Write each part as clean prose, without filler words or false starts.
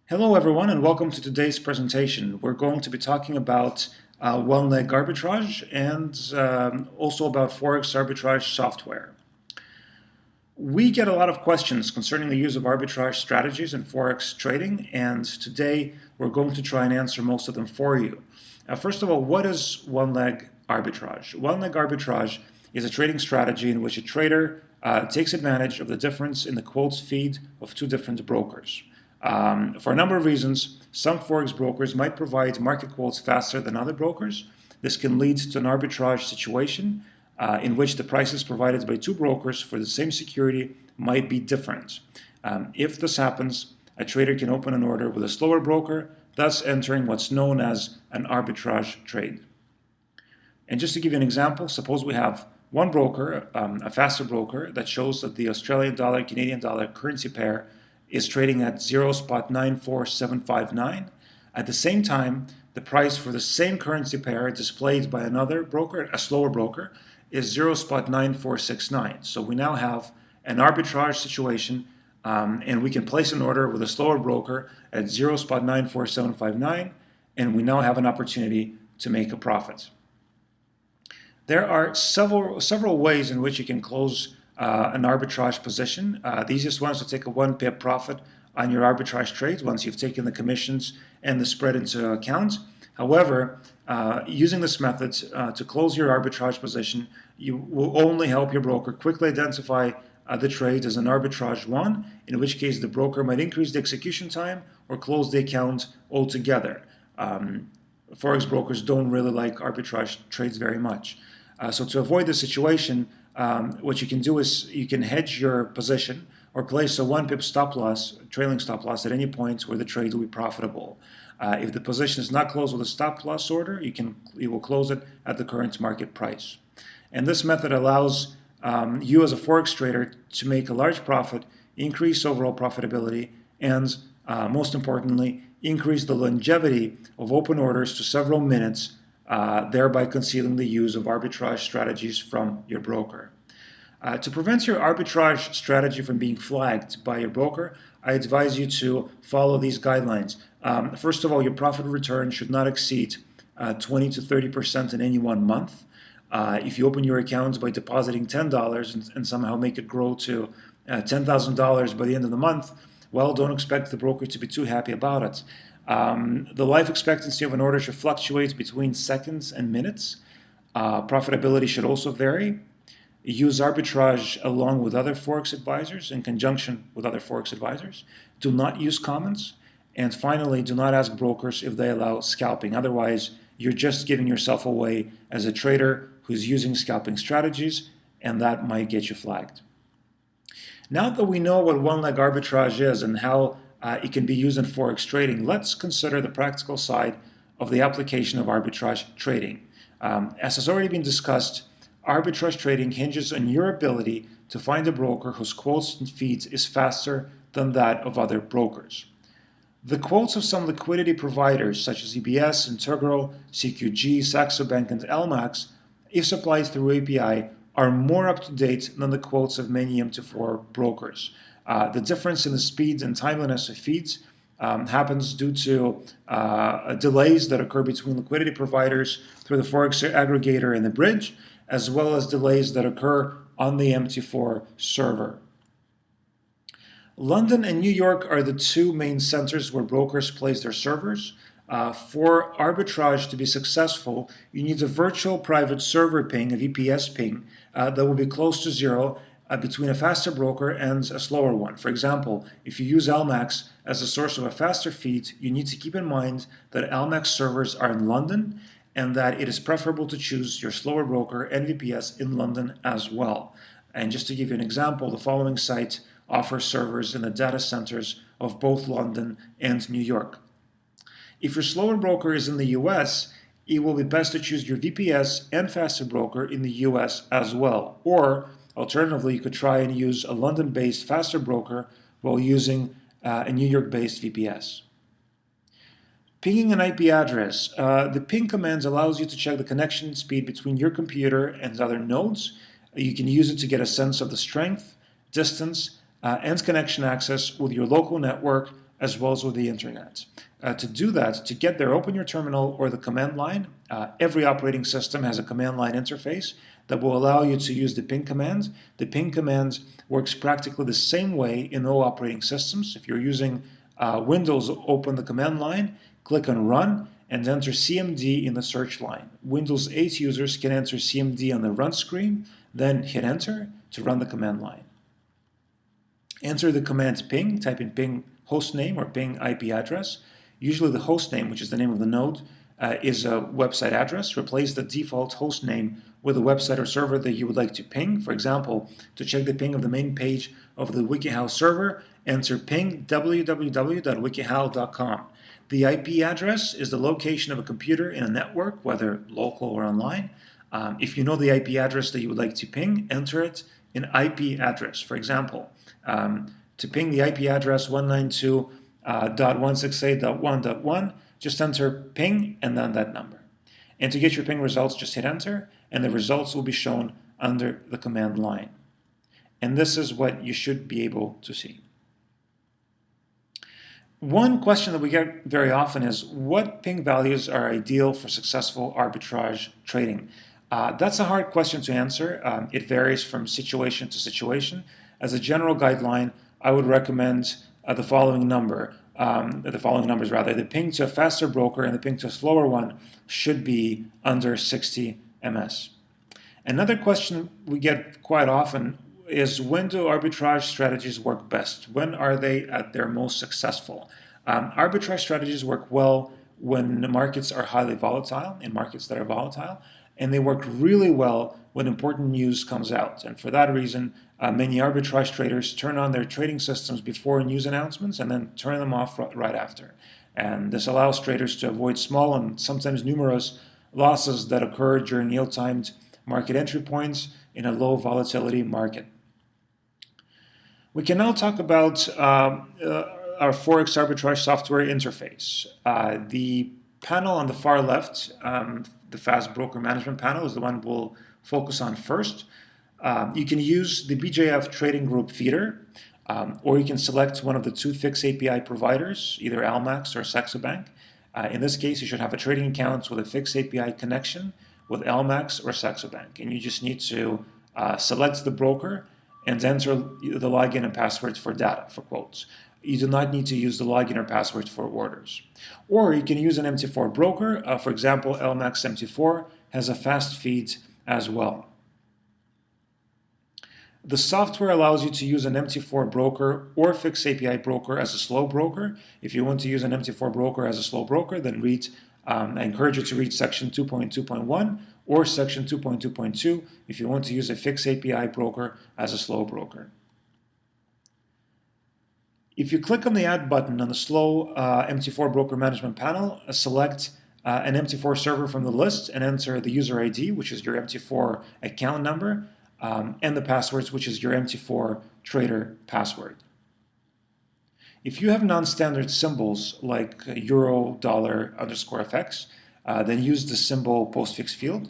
Hello everyone and welcome to today's presentation. We're going to be talking about one-leg arbitrage and also about Forex Arbitrage Software. We get a lot of questions concerning the use of arbitrage strategies in Forex trading, and today we're going to try and answer most of them for you. First of all, what is one-leg arbitrage? One-leg arbitrage is a trading strategy in which a trader takes advantage of the difference in the quotes feed of two different brokers. For a number of reasons, some Forex brokers might provide market quotes faster than other brokers. This can lead to an arbitrage situation in which the prices provided by two brokers for the same security might be different. If this happens, a trader can open an order with a slower broker, thus entering what's known as an arbitrage trade. And just to give you an example, suppose we have one broker, a faster broker, that shows that the Australian dollar, Canadian dollar currency pair is trading at 0.94759. At the same time, the price for the same currency pair displayed by another broker, a slower broker, is 0.9469. So we now have an arbitrage situation, and we can place an order with a slower broker at 0.94759, and we now have an opportunity to make a profit. There are several ways in which you can close an arbitrage position. The easiest one is to take a 1 pip profit on your arbitrage trades once you've taken the commissions and the spread into account. However, using this method to close your arbitrage position, you will only help your broker quickly identify the trade as an arbitrage one, in which case the broker might increase the execution time or close the account altogether. Forex brokers don't really like arbitrage trades very much. So to avoid this situation, what you can do is you can hedge your position or place a 1 pip stop loss, trailing stop loss at any point where the trade will be profitable. If the position is not closed with a stop loss order, you will close it at the current market price. And this method allows you as a Forex trader to make a large profit, increase overall profitability, and most importantly, increase the longevity of open orders to several minutes, thereby concealing the use of arbitrage strategies from your broker. To prevent your arbitrage strategy from being flagged by your broker, I advise you to follow these guidelines. First of all, your profit return should not exceed 20 to 30% in any 1 month. If you open your account by depositing $10 and somehow make it grow to $10,000 by the end of the month, well, don't expect the broker to be too happy about it. The life expectancy of an order should fluctuate between seconds and minutes. Profitability should also vary. Use arbitrage along with other Forex advisors, in conjunction with other Forex advisors. Do not use comments. And finally, do not ask brokers if they allow scalping. Otherwise, you're just giving yourself away as a trader who's using scalping strategies, and that might get you flagged. Now that we know what one-leg arbitrage is and how it can be used in Forex trading, let's consider the practical side of the application of arbitrage trading. As has already been discussed, arbitrage trading hinges on your ability to find a broker whose quotes and feeds is faster than that of other brokers. The quotes of some liquidity providers such as EBS, Integral, CQG, Saxo Bank, and Lmax, if supplied through API, are more up-to-date than the quotes of many MT4 brokers. The difference in the speed and timeliness of feeds happens due to delays that occur between liquidity providers through the Forex aggregator and the bridge, as well as delays that occur on the MT4 server. London and New York are the two main centers where brokers place their servers. For arbitrage to be successful, you need a virtual private server ping, a VPS ping, that will be close to zero between a faster broker and a slower one. For example, if you use Lmax as a source of a faster feed, you need to keep in mind that Lmax servers are in London and that it is preferable to choose your slower broker and VPS in London as well. And just to give you an example, the following site offers servers in the data centers of both London and New York. If your slower broker is in the US, it will be best to choose your VPS and faster broker in the US as well. Or, alternatively, you could try and use a London-based faster broker while using a New York-based VPS. Pinging an IP address. The ping command allows you to check the connection speed between your computer and other nodes. You can use it to get a sense of the strength, distance, and connection access with your local network as well as with the internet. To do that, to get there, open your terminal or the command line. Every operating system has a command line interface that will allow you to use the ping command. The ping command works practically the same way in all operating systems. If you're using Windows, open the command line, click on Run, and enter CMD in the search line. Windows 8 users can enter CMD on the Run screen, then hit Enter to run the command line. Enter the command ping, type in ping hostname or ping IP address. Usually the hostname, which is the name of the node, is a website address. Replace the default host name with a website or server that you would like to ping. For example, to check the ping of the main page of the WikiHow server, enter ping www.wikihow.com. The IP address is the location of a computer in a network, whether local or online. If you know the IP address that you would like to ping, enter it in IP address. For example, to ping the IP address 192.168.1.1, just enter ping and then that number. And to get your ping results, just hit enter, and the results will be shown under the command line. And this is what you should be able to see. One question that we get very often is, what ping values are ideal for successful arbitrage trading? That's a hard question to answer. It varies from situation to situation. As a general guideline, I would recommend the following numbers. The ping to a faster broker and the ping to a slower one should be under 60 ms. Another question we get quite often is, when do arbitrage strategies work best? When are they at their most successful? Arbitrage strategies work well when the markets are highly volatile, in markets that are volatile, and they work really well when important news comes out. And for that reason, many arbitrage traders turn on their trading systems before news announcements and then turn them off right after. And this allows traders to avoid small and sometimes numerous losses that occur during ill-timed market entry points in a low volatility market. We can now talk about our Forex Arbitrage Software interface. The panel on the far left, the Fast Broker Management panel, is the one we'll focus on first. You can use the BJF Trading Group feeder, or you can select one of the two FIX API providers, either Lmax or Saxo Bank. In this case, you should have a trading account with a FIX API connection with Lmax or Saxo Bank, and you just need to select the broker and enter the login and password for data, for quotes. You do not need to use the login or password for orders. Or you can use an MT4 broker. For example, Lmax MT4 has a fast feed as well. The software allows you to use an MT4 broker or FIX API broker as a slow broker. If you want to use an MT4 broker as a slow broker, then I encourage you to read section 2.2.1 or section 2.2.2 if you want to use a FIX API broker as a slow broker. If you click on the Add button on the slow MT4 Broker Management panel, select an MT4 server from the list and enter the user ID, which is your MT4 account number, and the passwords, which is your MT4 trader password. If you have non-standard symbols like euro, dollar, _FX, then use the symbol postfix field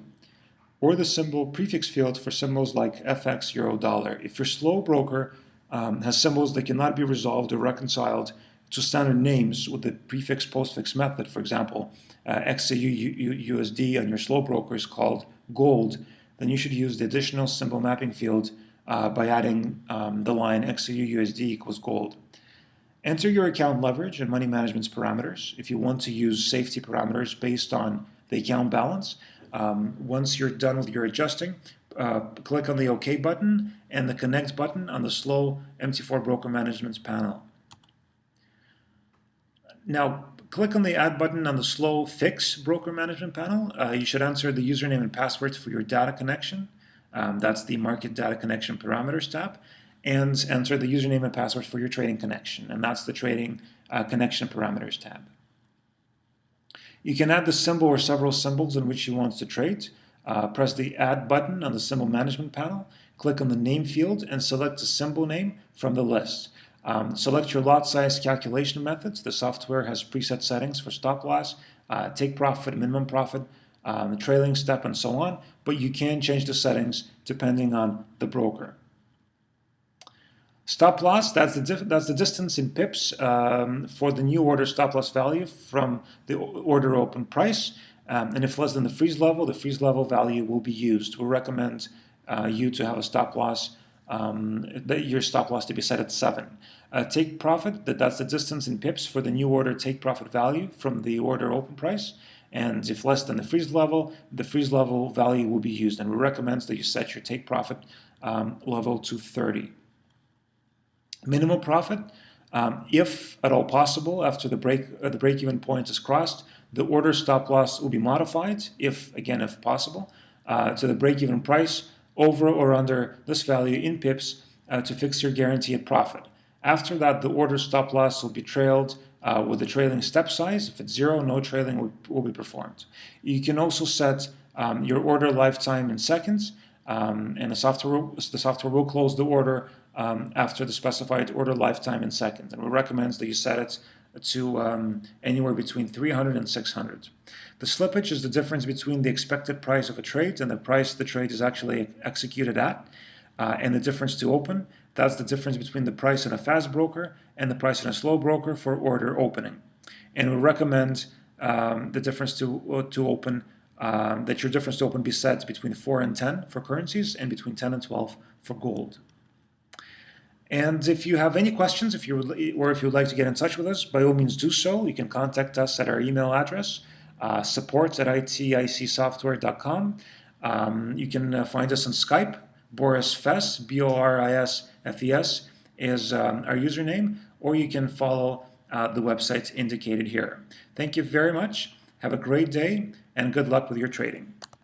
or the symbol prefix field for symbols like FX, euro, dollar. If your slow broker has symbols that cannot be resolved or reconciled to standard names with the prefix-postfix method, for example, XAU USD on your slow broker is called gold, then you should use the additional symbol mapping field by adding the line XAU USD equals gold. Enter your account leverage and money management's parameters if you want to use safety parameters based on the account balance. Once you're done with your adjusting, click on the OK button and the Connect button on the slow MT4 Broker Management panel. Now, click on the Add button on the slow FIX Broker Management panel. You should enter the username and password for your data connection. That's the Market Data Connection Parameters tab. And enter the username and password for your trading connection, and that's the Trading Connection Parameters tab. You can add the symbol or several symbols in which you want to trade. Press the Add button on the Symbol Management panel, click on the Name field, and select a symbol name from the list. Select your lot size calculation methods. The software has preset settings for stop loss, take profit, minimum profit, the trailing step, and so on, but you can change the settings depending on the broker. Stop loss, that's the distance in pips for the new order stop loss value from the order open price. And if less than the freeze level value will be used. We recommend you to have a stop loss, your stop loss to be set at 7. Take profit, that's the distance in pips for the new order take profit value from the order open price. And if less than the freeze level value will be used. And we recommend that you set your take profit level to 30. Minimum profit, if at all possible, after the break-even point is crossed, the order stop loss will be modified, if possible, to the break-even price over or under this value in pips to fix your guaranteed profit. After that, the order stop loss will be trailed with the trailing step size. If it's 0, no trailing will be performed. You can also set your order lifetime in seconds, and the software will close the order after the specified order lifetime in seconds. And we recommend that you set it to anywhere between 300 and 600. The slippage is the difference between the expected price of a trade and the price the trade is actually executed at. And the difference to open, that's the difference between the price in a fast broker and the price in a slow broker for order opening. And we recommend the difference to open, that your difference to open be set between 4 and 10 for currencies and between 10 and 12 for gold. And if you have any questions, if you would like to get in touch with us, by all means do so. You can contact us at our email address, support@iticsoftware.com. You can find us on Skype. Boris Fes, BORISFES, is our username, or you can follow the website indicated here. Thank you very much. Have a great day, and good luck with your trading.